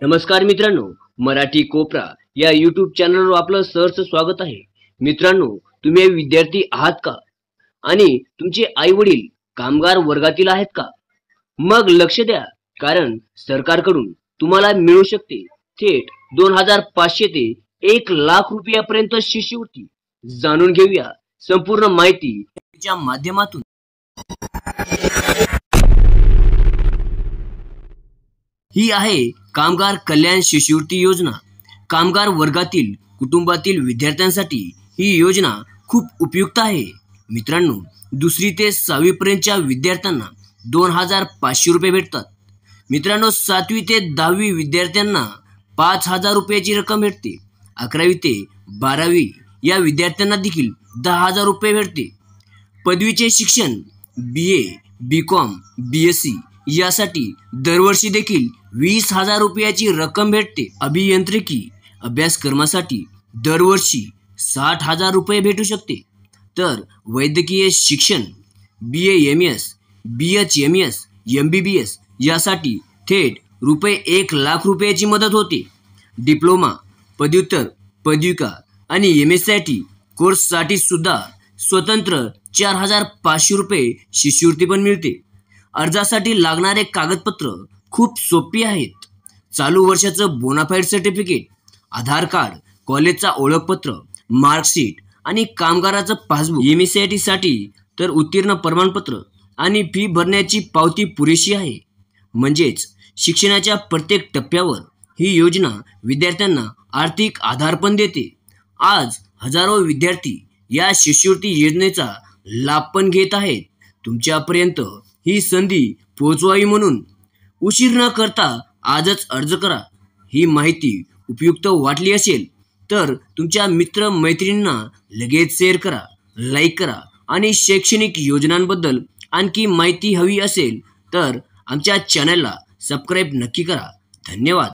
नमस्कार मित्रांनो, मराठी कोपरा या यूट्यूब चॅनलवर आपलं सहर्ष स्वागत आहे। मित्रांनो, तुम्ही विद्यार्थी आहात का? आणि तुमचे आई वडील कामगार वर्गातील आहेत का? मग लक्ष द्या, कारण सरकारकडून तुम्हाला मिळू शकते थेट 2500 ते 1,00,000 रुपयापर्यंत शिष्यवृत्ती। जाणून घेऊया संपूर्ण माहिती च्या माध्यमातून। ही आहे कामगार कल्याण शिष्यवृत्ती योजना। कामगार वर्गातील कुटुंबातील विद्यार्थ्यांसाठी ही योजना खूप उपयुक्त आहे। मित्रांनो, 2री ते 6वी पर्यंतच्या विद्यार्थ्यांना 2,500 रुपये भेटतात। मित्रांनो, 7वी ते 10वी विद्यार्थ्यांना 5,000 रुपयाची रक्कम भेटते। 11वी ते 12वी या विद्यार्थ्यांना देखील 10,000 रुपये भेटते। पदवीचे शिक्षण BA, BCom, BSc यासाठी दरवर्षी देखील 20,000 रुपयाची रक्कम भेटते। अभियांत्रिकी अभ्यासक्रमासाठी दरवर्षी 60,000 रुपये भेटू शकते। तर वैद्यकीय शिक्षण BAMS, BHMS, MBBS यासाठी थेट रुपये 1,00,000 रुपयाची मदत होते। डिप्लोमा, पदव्युत्तर, पदविका आणि MSc कोर्ससाठी सुद्धा स्वतंत्र 4,500 रुपये शिष्यवृत्ती पण मिळते। अर्जासाठी लागणारे कागदपत्र खूप सोपी आहेत। चालू वर्षाचं बोनाफाईड सर्टिफिकेट, आधार कार्ड, कॉलेजचा ओळखपत्र, मार्कशीट आणि कामगाराचं पासबुक। MSc साठी तर उत्तीर्ण प्रमाणपत्र आणि फी भरण्याची पावती पुरेशी आहे। म्हणजेच शिक्षणाच्या प्रत्येक टप्प्यावर ही योजना विद्यार्थ्यांना आर्थिक आधार पण देते। आज हजारो विद्यार्थी या शिष्यवृत्ती योजनेचा लाभ पण घेत आहेत। तुमच्यापर्यंत ही संधी पोहोचवावी म्हणून उशीर न करता आजच अर्ज करा। ही माहिती उपयुक्त वाटली असेल तर तुमच्या मित्र मैत्रिणींना लगेच शेअर करा, लाईक करा आणि शैक्षणिक योजनांबद्दल आणखी माहिती हवी असेल तर आमच्या चॅनलला सबस्क्राईब नक्की करा। धन्यवाद।